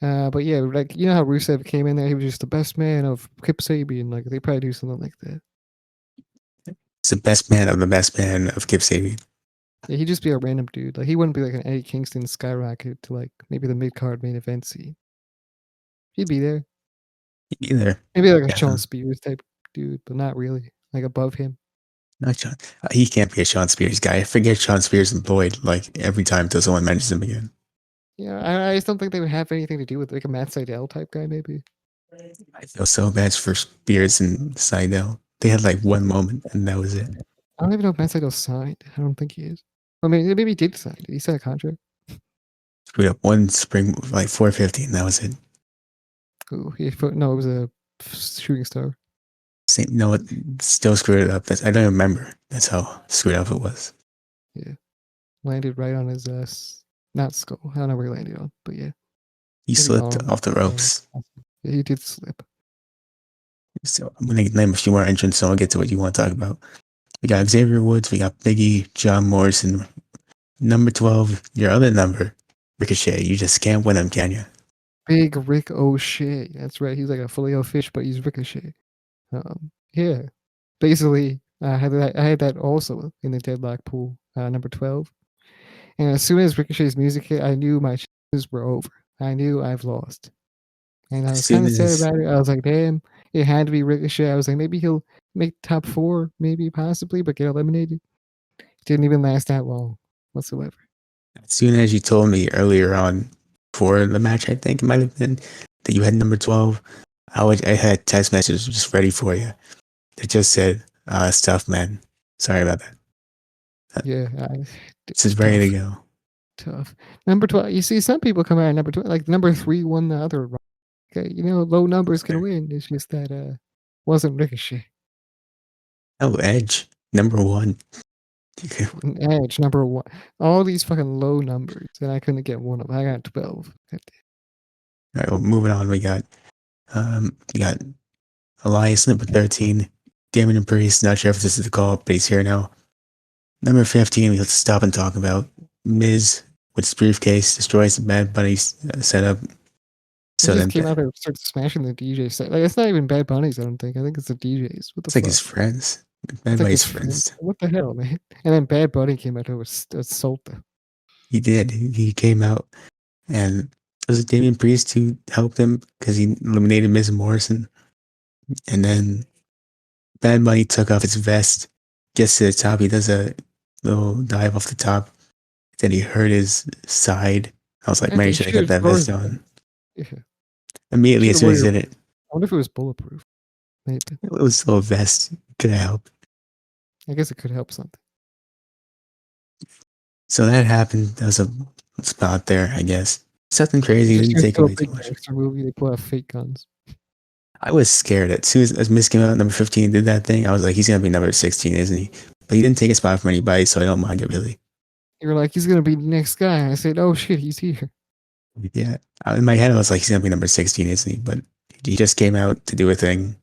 But yeah, like you know how Rusev came in there, he was just the best man of Kip Sabian. Like they probably do something like that. It's the best man of the best man of Kip Sabian. Yeah, he'd just be a random dude. Like he wouldn't be like an Eddie Kingston skyrocket to like maybe the mid card main event scene. He'd be there. Either. Maybe like a Yeah. Shawn Spears type dude, but not really. Like above him. Not Sean. He can't be a Sean Spears guy. I forget Sean Spears employed like every time until someone mentions him again. Yeah, I just don't think they would have anything to do with like a Matt Sydal type guy, maybe. I feel so bad for Spears and Seidel. They had like one moment and that was it. I don't even know if Matt Sydal signed. I don't think he is. I mean, maybe he did sign. Did he sign a contract? Screwed up one spring like 450 and that was it. Oh, no, it was a shooting star. Same, no, it still screwed it up. I don't remember. That's how screwed up it was. Yeah, landed right on his not skull. I don't know where he landed on, but yeah, He maybe slipped arm. off the ropes. Yeah, he did slip. So I'm gonna name a few more entrants, so I'll get to what you want to talk about. We got Xavier Woods, we got Biggie, John Morrison, number 12, your other number, Ricochet. You just can't win him, can you? Big Rick O'Shea. That's right. He's like a filet fish, but he's Ricochet. Yeah. Basically, I had that also in the deadlock pool, number 12. And as soon as Ricochet's music hit, I knew my chances were over. I knew I've lost. And I As was soon kind of sad as about it. I was like, damn, it had to be Ricochet. I was like, maybe he'll make top 4, maybe possibly, but get eliminated. Didn't even last that long whatsoever. you told me earlier on for the match, I think it might have been that you had number 12, I had text messages just ready for you. That just said, it's tough, man. Sorry about that. Yeah, This is ready to go. tough. Number 12. You see, some people come out at number 12. Like number 3 won the other. Okay, low numbers can win. It's just that wasn't Ricochet. Oh, Edge, number 1. Edge number 1. All these fucking low numbers, and I couldn't get one of them. I got 12. All right, well, moving on. We got Elias, number 13. Damon and Priest. Not sure if this is the call, but he's here now. Number 15. We have to stop and talk about Miz with his briefcase destroys the Bad Bunny setup. He So just then came out there and started smashing the DJ set. Like, it's not even Bad Bunny's, I don't think. I think it's the DJs. What the it's like fuck? his friends, It's Bad like Bunny's his friend. friends. What the hell, man? And then Bad Bunny came out there with assault them. He did. He came out, and it was Damian Priest who helped him because he eliminated Miz Morrison. And then Bad Bunny took off his vest, gets to the top. He does a little dive off the top. Then he hurt his side. I was like, man, After you he should have should kept have that yours, vest man. on. Yeah. Immediately, Should as have soon worn as he your. did it, I wonder if it was bulletproof. Maybe. it was still a vest. Could have helped. I guess it could help something. So that happened. That was a spot there, I guess. Something crazy. It's Didn't just take so away too big much. gangster movie. They pull out fake guns. I was scared as soon as Miz came out, number 15 and did that thing. I was like, he's gonna be number 16, isn't he? But he didn't take a spot from anybody, so I don't mind it really. You were like, he's gonna be the next guy. And I said, oh shit, he's here. Yeah, in my head I was like, he's gonna be number 16, isn't he? But he just came out to do a thing,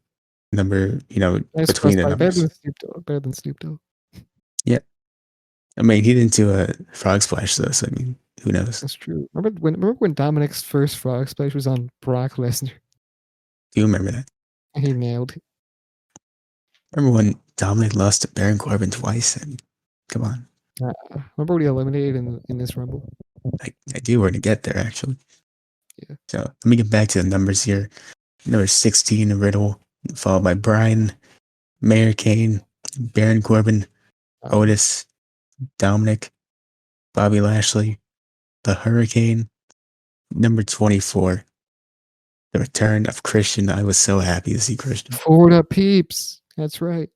number Nice between the crossbody. Better numbers. than Snoop Dogg. Better than Snoop Dogg. Yeah, I mean he didn't do a frog splash though, so I mean who knows? That's true. Remember when Dominic's first frog splash was on Brock Lesnar? Do you remember that? And he nailed it. Remember when Dominic lost to Baron Corbin twice? I mean, come on. Remember when he eliminated in this Rumble? I do want to get there actually. Yeah. So let me get back to the numbers here. Number 16, Riddle, followed by Brian, Mayor Kane, Baron Corbin, Otis, Dominic, Bobby Lashley, the Hurricane. Number 24, the return of Christian. I was so happy to see Christian. Forward up peeps. That's right.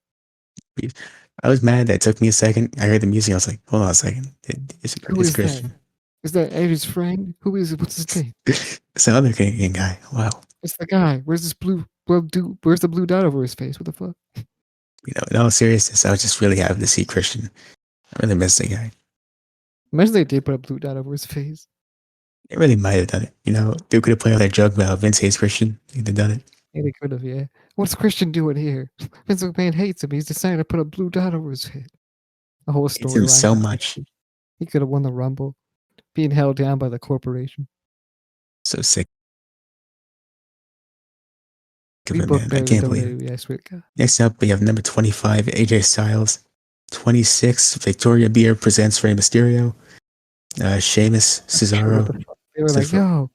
I was mad that it took me a second. I heard the music. I was like, hold on a second. Who It's is Christian. that? Is that Edge's friend? Who is it? What's his name? It's the other Canadian guy. Wow. It's the guy. Where's this blue dude? Where's the blue dot over his face? What the fuck? In all seriousness, I was just really happy to see Christian. I really missed the guy. Imagine they did put a blue dot over his face. They really might have done it. They could have played with that joke about Vince hates Christian. They'd have done it. Yeah, they could have, yeah. What's Christian doing here? Vince McMahon hates him. He's decided to put a blue dot over his head. A whole Hates him storyline. so much. He could have won the Rumble, being held down by the corporation. So sick. We Man. book I better can't than believe it. WWE, I swear to God. Next up, we have number 25, AJ Styles. 26, Victoria Beer presents Rey Mysterio. Sheamus, Cesaro. They were like, yo,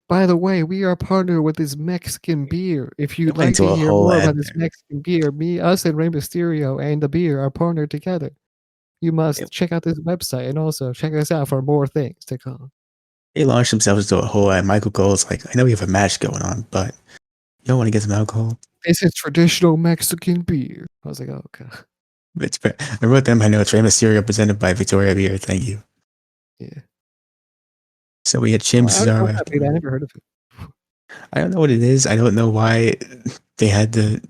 by the way, we are partnered with this Mexican beer. If you'd like to hear more about this Mexican beer, us and Rey Mysterio and the beer are partnered together. You must check out this website and also check us out for more things to come. They launched themselves into a whole Michael Cole's like, I know we have a match going on, but you don't want to get some alcohol? This is traditional Mexican beer. I was like, oh, God. I wrote them my notes. Rey Mysterio presented by Victoria Beer. Thank you. Yeah. So we had Sheamus, Cesaro. I never heard of it. I don't know what it is. I don't know why they had to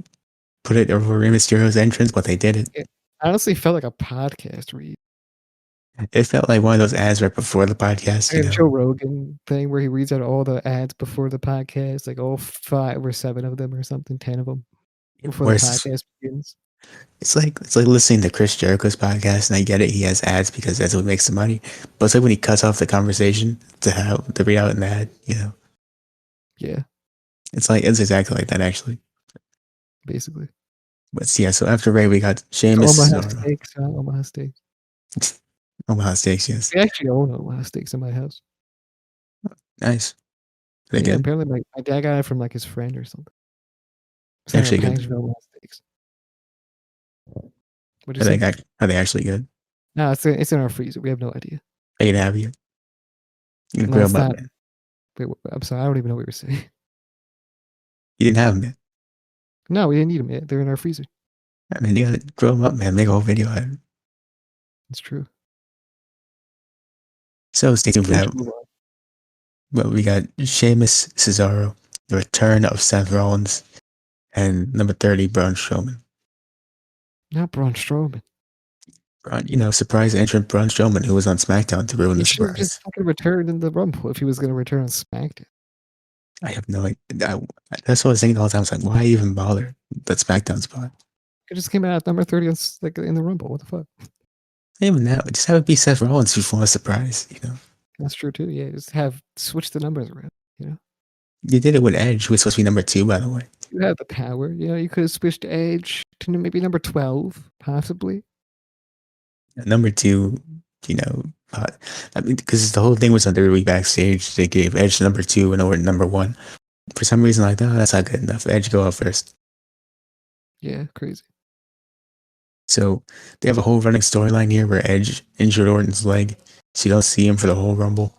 put it over Rey Mysterio's entrance, but they did it. It honestly felt like a podcast read. It felt like one of those ads right before the podcast. Like a Joe Rogan thing where he reads out all the ads before the podcast, like all 5 or 7 of them or something, 10 of them before the podcast begins. It's like listening to Chris Jericho's podcast, and I get it. He has ads because that's what makes the money. But it's like when he cuts off the conversation to read out an ad. Yeah. It's exactly like that actually. Basically. But yeah, so after Ray, we got Sheamus. Omaha Steaks. Omaha Steaks. Omaha Steaks, yes. They actually own Omaha Steaks in my house. Nice. Are they good? Apparently my dad got it from like his friend or something. It's actually good. Omaha Steaks. What'd you say? Are they actually good? No, it's in our freezer. We have no idea. They can have you. You can grill them up, man. Wait, I'm sorry. I don't even know what you were saying. You didn't have them yet? No, we didn't eat them yet. They're in our freezer. I mean, you gotta grill them up, man. Make a whole video out of it. It's true. So stay tuned for that. Well, we got Sheamus, Cesaro, the return of Seth Rollins, and number 30, Braun Strowman. Not Braun Strowman. Surprise entrant Braun Strowman, who was on SmackDown to ruin the surprise. He should have just fucking returned in the Rumble if he was going to return on SmackDown. I have no idea. That's what I was thinking all the time. I was like, why even bother that SmackDown spot? It just came out at number 30 in the Rumble. What the fuck? Even now, just have it be Seth Rollins before a surprise, That's true too. Yeah, just switch the numbers around, You did it with Edge, who was supposed to be number 2, by the way. You have the power. You know, you could have switched Edge to maybe number 12, possibly. Number 2, you know, I mean, because the whole thing was on WWE backstage. They gave Edge number 2 and over number 1. For some reason, like, oh, that's not good enough. Edge go up first. Yeah, crazy. So they have a whole running storyline here where Edge injured Orton's leg, so you don't see him for the whole Rumble.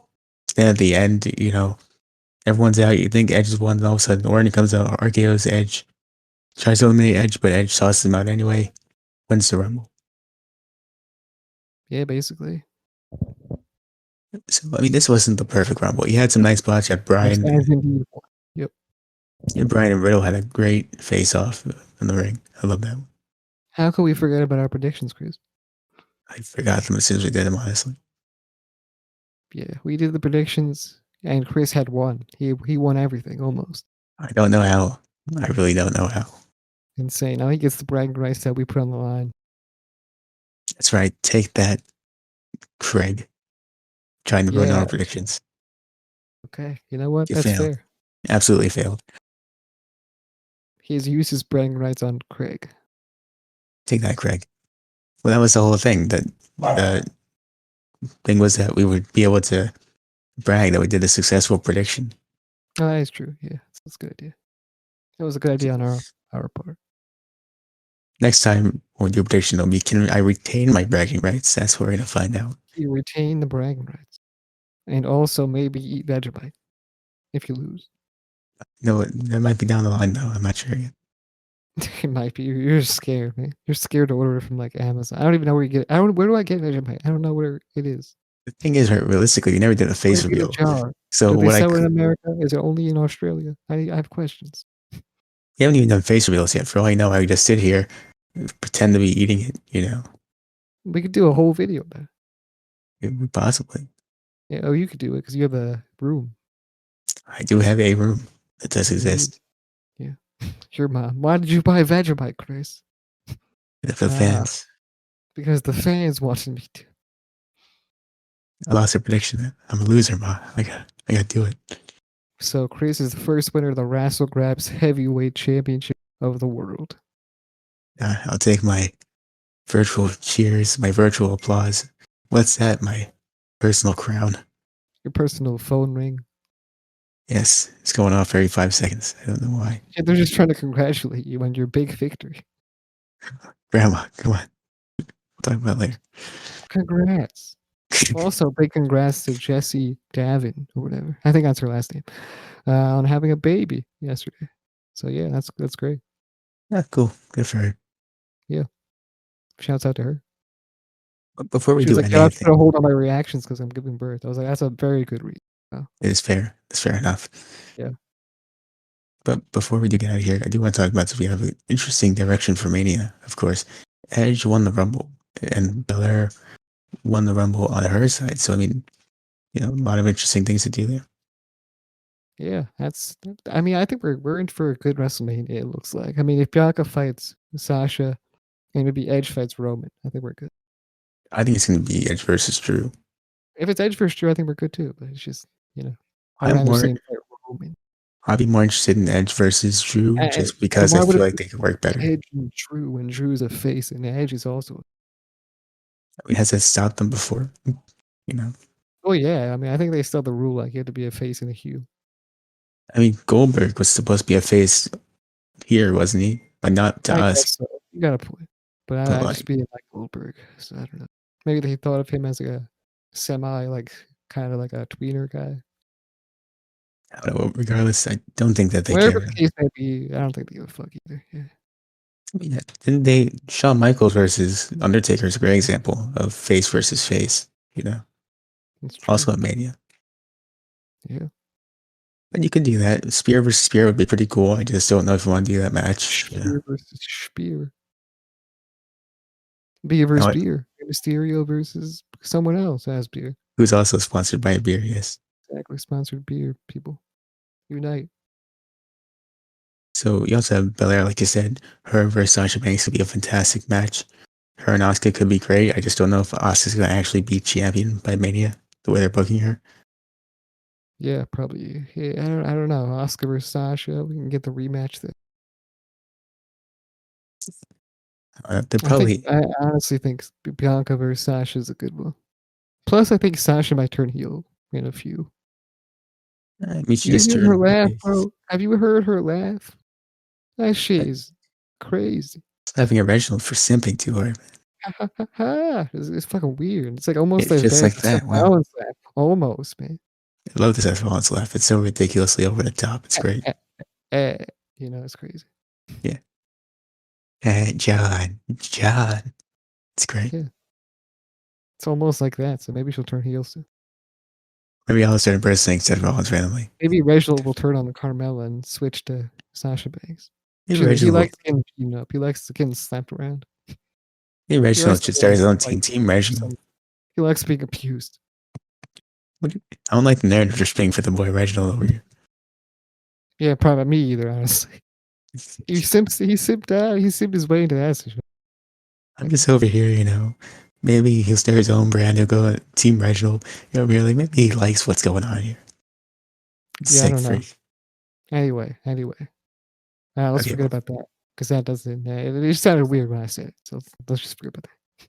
Then at the end, you know, everyone's out. You think Edge has won, and all of a sudden Orton comes out, RKO's Edge, tries to eliminate Edge, but Edge tosses him out anyway. Wins the Rumble. Yeah, basically. So I mean, this wasn't the perfect Rumble. You had some nice spots. You had Brian. Yep. Yeah, Brian and Riddle had a great face-off in the ring. I love that one. How can we forget about our predictions, Chris? I forgot them as soon as we did them, honestly. Yeah, we did the predictions, and Chris had won. He won everything almost. I don't know how. I really don't know how. Insane. Now he gets the bragging rights that we put on the line. That's right. Take that, Craig. Trying to ruin our predictions. Okay, you know what? You That's failed. fair. Absolutely failed. He's used his bragging rights on Craig. Take that, Craig. Well, that was the whole thing. The thing was that we would be able to brag that we did a successful prediction. Oh, that is true. Yeah, that's a good idea. That was a good idea on our part. Next time we'll do a prediction, it'll be, can I retain my bragging rights? That's what we're going to find out. You retain the bragging rights. And also maybe eat Vegemite if you lose. No, that might be down the line, though. I'm not sure yet. It might be. You're scared, man. You're scared to order it from like Amazon. I don't even know where you get it. Where do I get Vegemite? I don't know where it is. The thing is, right, realistically, you never did a face reveal. So do they what sell it in America? Is it only in Australia? I have questions. You haven't even done face reveals yet. For all I know, I would just sit here, pretend to be eating it, you know. We could do a whole video about it. Possibly. Yeah, oh, you could do it because you have a room. I do have a room that does exist. Yeah. Your mom. Why did you buy Vegemite, Chris? For the fans. Because the fans wanted me to. I lost a prediction. I'm a loser, Ma. I gotta do it. So Chris is the first winner of the Wrassle Graps Heavyweight Championship of the world. I'll take my virtual cheers, my virtual applause. What's that? My personal crown. Your personal phone ring. Yes, it's going off every 5 seconds. I don't know why. Yeah, they're just trying to congratulate you on your big victory. Grandma, come on. We'll talk about it later. Congrats. Also, big congrats to Jessie Davin or whatever. I think that's her last name. On having a baby yesterday. So yeah, that's great. Yeah, cool. Good for her. Yeah. Shouts out to her. But before we do anything, I put a hold on my reactions because I'm giving birth. I was like, that's a very good reason. Oh. It is fair. It's fair enough. Yeah. But before we do get out of here, I do want to talk about, so we have an interesting direction for Mania, of course. Edge won the Rumble, and Belair won the Rumble on her side. So, I mean, you know, a lot of interesting things to do there. Yeah, I mean, I think we're in for a good WrestleMania, it looks like. I mean, if Bianca fights Sasha and maybe Edge fights Roman, I think we're good. I think it's going to be Edge versus Drew. If it's Edge versus Drew, I think we're good too. But it's just, you know, I'd rather see Roman. I'd be more interested in Edge versus Drew just because I feel like they could work better. Edge and Drew's a face, and Edge is also. I mean, has that stopped them before? You know. Oh yeah, I mean, I think they still have the rule like you had to be a face and a heel. I mean, Goldberg was supposed to be a face here, wasn't he? But not to us. So. You got a point, but I just being like Goldberg, so I don't know. Maybe they thought of him as like a semi, like kind of like a tweener guy. I don't know. Regardless, I don't think that they Whatever care. the case may be, I don't think they give a fuck either. Yeah. I mean, didn't they? Shawn Michaels versus Undertaker is a great example of face versus face. You know, also at Mania. Yeah. But you could do that. Spear versus Spear would be pretty cool. I just don't know if you want to do that match. Spear versus Spear. Beer versus beer. Mysterio versus someone else as beer. Who's also sponsored by a beer, yes. Exactly. Sponsored beer, people. Unite. So you also have Belair, like you said. Her versus Sasha Banks would be a fantastic match. Her and Asuka could be great. I just don't know if Asuka's going to actually be champion by Mania, the way they're booking her. Yeah, probably. Yeah, I don't know. Oscar versus Sasha. We can get the rematch there. They probably. I honestly think Bianca versus Sasha is a good one. Plus, I think Sasha might turn heel in a few. I mean, she You just hear her turned laugh, face. bro? Have you heard her laugh? That shit is crazy. Having a Reginald for simping to her. It's fucking weird. It's like almost It's as just bad as like the Seth that. Wow. Rollins laugh. Almost, man. I love the Seth Rollins laugh. It's so ridiculously over the top. It's great. Eh, eh, it's crazy. Yeah. John. It's great. Yeah, it's almost like that. So maybe she'll turn heel soon. Maybe I'll start impersonating Seth Rollins randomly. Maybe Reginald will turn on the Carmella and switch to Sasha Banks. Maybe He Reginald will. likes getting beaten up. He likes getting slapped around. Maybe He likes Reginald to should win start his a own fight. team. Team Reginald. He likes being abused. I don't like the narrative just being for the boy Reginald over here. Yeah, probably me either, honestly. He simped out. He simped his way into that situation. I'm just over here, Maybe he'll start his own brand. He'll go Team Reginald. Really, maybe he likes what's going on here. Yeah, I Sick don't know. freak. Anyway, let's Okay, forget about that because that doesn't. It just sounded weird when I said it, so let's just forget about that.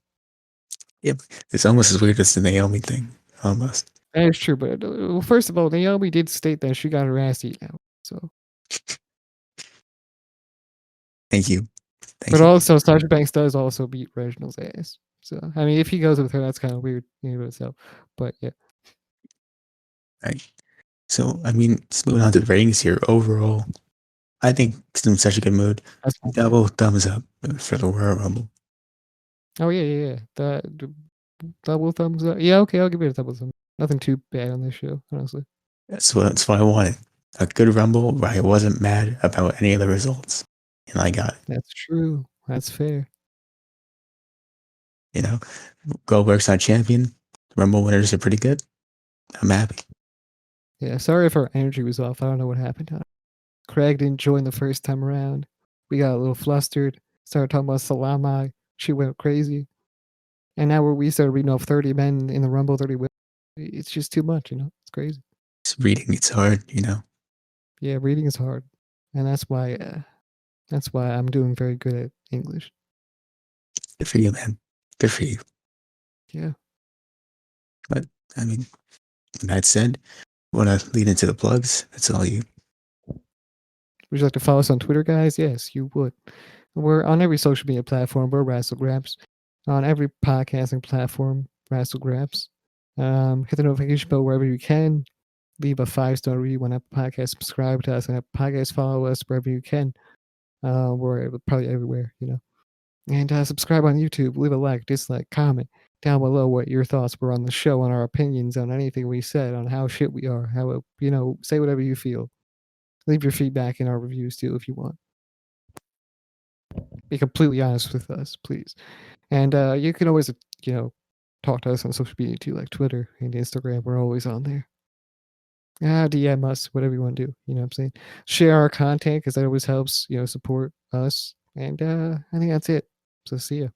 yep. It's almost as weird as the Naomi thing. Almost. That is true, but well, first of all, Naomi did state that she got her ass eaten out. So, Thank you. but Thank you. also Sasha Banks does also beat Reginald's ass. So, I mean, if he goes with her, that's kind of weird in itself. But yeah, All right. So, I mean, just moving on to the ratings here. Overall, I think it's in such a good mood. that's not bad. Double thumbs up for the Royal Rumble. Oh yeah. The double thumbs up. Yeah, okay, I'll give it a double thumbs. Nothing too bad on this show, honestly. That's what I wanted. A good Rumble where I wasn't mad about any of the results. And I got it. That's true. That's fair. Goldberg's not champion. The Rumble winners are pretty good. I'm happy. Yeah, sorry if our energy was off. I don't know what happened. Craig didn't join the first time around. We got a little flustered. Started talking about Salami. She went crazy. And now we started reading off 30 men in the Rumble, 30 women. It's just too much, It's crazy. Just reading, it's hard, Yeah, reading is hard. And that's why I'm doing very good at English. Good for you, man. Good for you. Yeah. But, I mean, that said, want to lead into the plugs? That's all you. Would you like to follow us on Twitter, guys? Yes, you would. We're on every social media platform. We're Wrassle Graps. On every podcasting platform, Wrassle Graps. Hit the notification bell wherever you can. Leave a 5-star review on Apple Podcast. Subscribe to us on Apple Podcast. Follow us wherever you can. We're probably everywhere, And subscribe on YouTube. Leave a like, dislike, comment down below what your thoughts were on the show, on our opinions, on anything we said, on how shit we are. How say whatever you feel. Leave your feedback in our reviews too if you want. Be completely honest with us, please. And you can always, talk to us on social media too, like Twitter and Instagram. We're always on there. DM us, whatever you want to do. You know what I'm saying? Share our content because that always helps, support us. And I think that's it. So see ya.